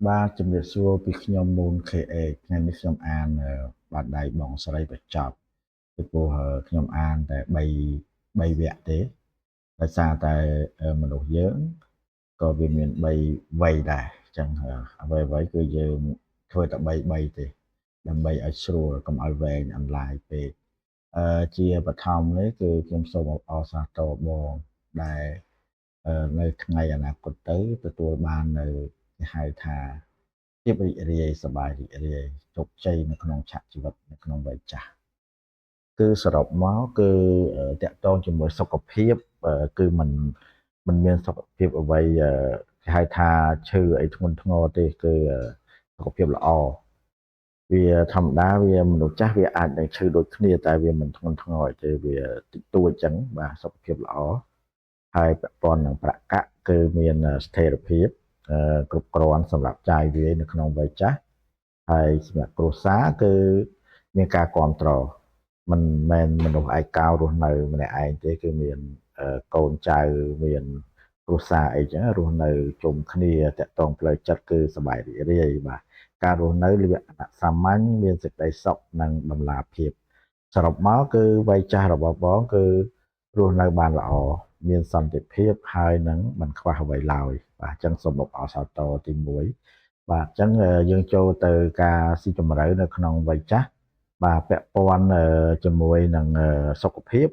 បាទជំរាបសួរពីខ្ញុំមូន KA ថ្ងៃនេះខ្ញុំអានបាតដៃបងស្រីបញ្ចប់ពីព្រោះខ្ញុំអានតែ3វគ្គទេដោយសារតែមនុស្សយើងក៏វាមាន3វ័យដែរអញ្ចឹងអ្វីគឺយើងធ្វើតែ3ទេដើម្បីឲ្យស្រួលកុំឲ្យវែងអន្លាយពេកជាបឋមនេះគឺខ្ញុំសូមអបអរសាទរបងដែលនៅថ្ងៃអនាគតទៅទទួលបាននៅគេហៅថាភាពរីករាយសប្បាយរីករាយជោគជ័យនៅក្នុងឆាកជីវិតនៅក្នុងវ័យចាស់គឺសរុបមកគឺតកតងជាមួយសុខភាពគឺมันមានសុខភាពអ្វីគេហៅថាឈឺអីធ្ងន់ធ្ងរទេគឺសុខភាពល្អវាធម្មតាវាមនុស្សចាស់វាអាចនឹងឈឺដូចគ្នាតែវាមិនធ្ងន់ធ្ងរទេវាតិចតួចចឹងបាទសុខភាពល្អហើយពាក់ព័ន្ធនឹងប្រកាសគឺមានស្ថិរភាពគ្រប់គ្រាន់សម្រាប់ចាយវាយនៅក្នុងវ័យចាស់ហើយសម្រាប់គ្រួសារគឺមានការគ្រប់គ្រងមិនមែនមនុស្សឯកោរស់នៅម្នាក់ឯងទេគឺមានកូនចៅមានគ្រួសារអីចឹងរស់នៅជុំគ្នាតាក់ទងផ្លូវចិត្តគឺសប្បាយរីករាយបាទការរស់នៅលក្ខណៈសាមញ្ញមានសេចក្តីសុខនិងតម្លាភាពសរុបមកគឺវ័យចាស់របស់បងគឺរស់នៅបានល្អមានសន្តិភាពហើយនឹងមិនខ្វះអ្វីឡើយបាទអញ្ចឹងសូមអបអរសាទរទី1បាទអញ្ចឹងយើងចូលទៅការស៊ីជម្រៅនៅក្នុងវ័យចាស់បាទពាក់ព័ន្ធជាមួយនឹងសុខភាព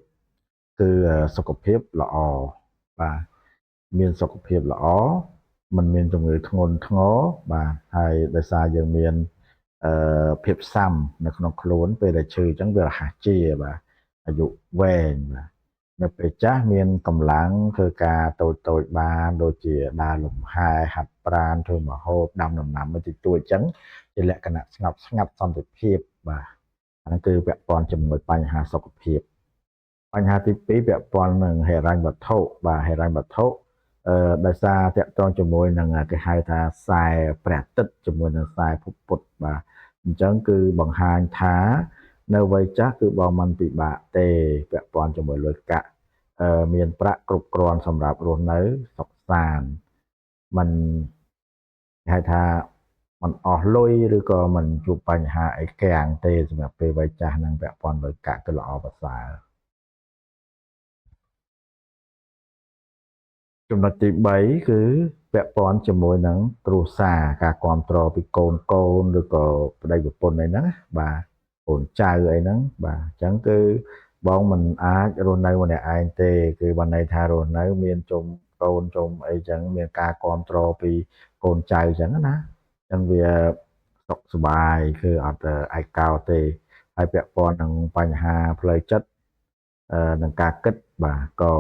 គឺសុខភាពល្អបាទមានសុខភាពល្អមិនមានជំងឺធ្ងន់ធ្ងរបាទហើយដោយសារយើងមានភាពស៊ាំនៅក្នុងខ្លួនពេលដែលឈឺអញ្ចឹងវារហ័សជាបាទអាយុវែងបាទនៅពេលចាស់មានកម្លាំងធ្វើការតូចបានដូចជាដើរលំហែហាត់ប្រាណធ្វើម្ហូបដាំដំណាំតិចតួចអញ្ចឹងជាលក្ខណៈស្ងប់ស្ងាត់សន្តិភាពបាទអាហ្នឹងគឺពាក់ព័ន្ធជាមួយបញ្ហាសុខភាពបញ្ហាទី2ពាក់ព័ន្ធនឹងហិរញ្ញវត្ថុបាទហិរញ្ញវត្ថុដោយសារតាក់ទងជាមួយនឹងគេហៅថាខ្សែព្រះអាទិត្យជាមួយនឹងខ្សែភពពុទ្ធបាទអញ្ចឹងគឺបង្ហាញថានៅវ័យចាស់គឺបងមិនពិបាកទេពាក់ព័ន្ធជាមួយលុយកាក់មានប្រាក់គ្រប់គ្រាន់សម្រាប់រស់នៅសុខសាន្តមិនគេហៅថាមិនអស់លុយឬក៏មិនជួបបញ្ហាអីកាំងទេសម្រាប់ពេលវ័យចាស់នឹងពាក់ព័ន្ធលុយកាក់គឺល្អប្រសើរចំណុចទី3គឺពាក់ព័ន្ធជាមួយនឹងគ្រួសារការគ្រប់គ្រងពីកូនឬក៏ប្តីប្រពន្ធអីហ្នឹងបាទកូនចៅអីហ្នឹងបាទអញ្ចឹងគឺបងមិនអាចរស់នៅម្នាក់ឯងទេគឺបានន័យថារស់នៅមានជុំកូនជុំអីចឹងមានការគ្រប់គ្រងពីកូនចៅចឹងណាអញ្ចឹងវាសុខសប្បាយគឺអត់ឯកោទេហើយពាក់ព័ន្ធនឹងបញ្ហាផ្លូវចិត្តនឹងការគិតបាទក៏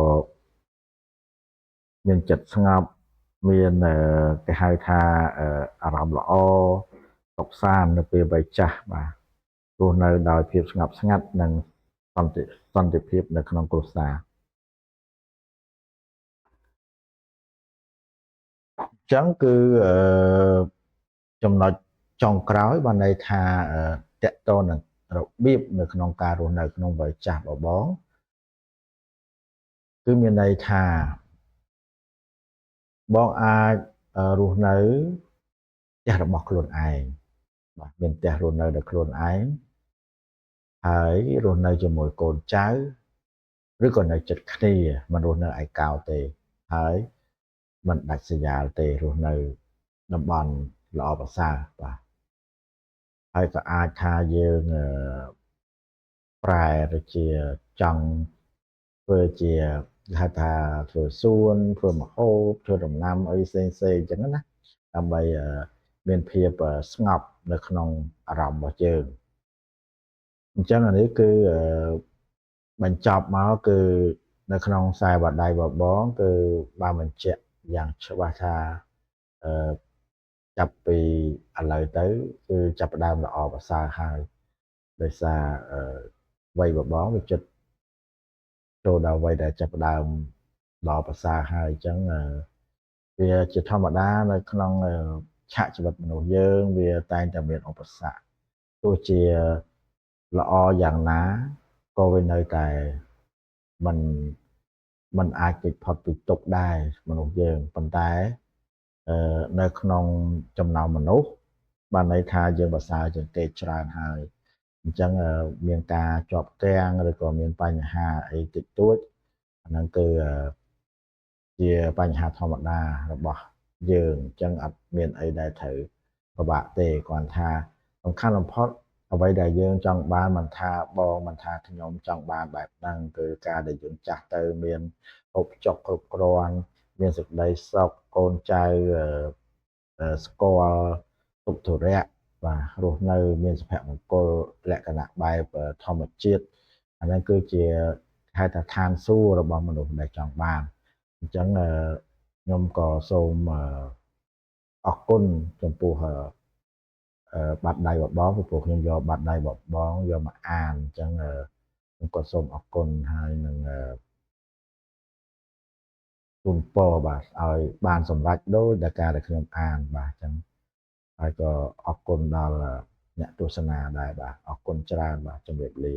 មានចិត្តស្ងប់មានគេហៅថាអារម្មណ៍ល្អសុខសាន្តនៅពេលវ័យចាស់បាទរស់នៅដោយភាពស្ងប់ស្ងាត់និងសន្តិសន្តិភាពនៅក្នុងគ្រួសារអញ្ចឹងគឺចំណុចចុងក្រោយបានន័យថាតកតនឹងរបៀបនៅក្នុងការរស់នៅក្នុងវ័យចាស់របស់បងគឺមានន័យថាបងអាចរស់នៅផ្ទះរបស់ខ្លួនឯងបាទមានផ្ទះរស់នៅដោយខ្លួនឯងហើយរស់នៅជាមួយកូនចៅឬក៏នៅជិតគ្នាមិនរស់នៅឯកោទេហើយមិនដាច់ស្រយាលទេរស់នៅតំបន់ល្អប្រសើរបាទហើយក៏អាចថាយើងប្រែទៅជាចង់ធ្វើជាគេហៅថាធ្វើសួនធ្វើម្ហូបធ្វើដំណាំអីផ្សេងអញ្ចឹងណាដើម្បីមានភាពស្ងប់នៅក្នុងអារម្មណ៍របស់យើងអញ្ចឹងអានេះគឺបញ្ចប់មកគឺនៅក្នុងខ្សែបាតដៃរបស់បងគឺបានបញ្ជាក់យ៉ាងច្បាស់ថាអឺចាប់ពីឥឡូវទៅគឺចាប់ផ្ដើមល្អប្រសើរហើយដោយសារវ័យរបស់បងវាជិតចូលដល់វ័យដែលចាប់ផ្ដើមល្អប្រសើរហើយអញ្ចឹងវាជាធម្មតានៅក្នុងឆាកជីវិតមនុស្សយើងវាតែងតែមានឧបសគ្គទោះជាល្អយ៉ាងណាក៏វានៅតែមិនមិនអាចគេចផុតពីទុក្ខដែរមនុស្សយើងប៉ុន្តែ នៅក្នុងចំណោមមនុស្សបានន័យថាយើងបសាជាងគេច្រើនហើយអញ្ចឹងមានការជាប់គាំងឬក៏មានបញ្ហាអីតិចតួចអាហ្នឹងគឺជាបញ្ហាធម្មតារបស់យើងអញ្ចឹងអត់មានអីដែលត្រូវពិបាកទេគ្រាន់ថាសំខាន់បំផុតអ្វីដែលយើងចង់បានមិនថាបងមិនថាខ្ញុំចង់បានបែបហ្នឹងគឺការដែលយើងចាស់ទៅមានឧបចុកគ្រប់គ្រាន់មានសេចក្តីសុខកូនចៅស្គាល់ទុក្ខធុរៈបាទរស់នៅមានសុភមង្គលលក្ខណៈបែបធម្មជាតិអាហ្នឹងគឺជាហៅថាឋានសួគ៌របស់មនុស្សដែលចង់បានអញ្ចឹងខ្ញុំក៏សូមអរគុណចំពោះបាត់ដៃបបងពីព្រោះខ្ញុំយកបាត់ដៃបបងយកមកអានអញ្ចឹងខ្ញុំក៏សូមអរគុណហើយនឹងជូនពរបាទឲ្យបានសម្រេចដូចដែលការដែលខ្ញុំអានបាទអញ្ចឹងហើយក៏អរគុណដល់អ្នកទស្សនាដែរបាទអរគុណច្រើនបាទជម្រាបលា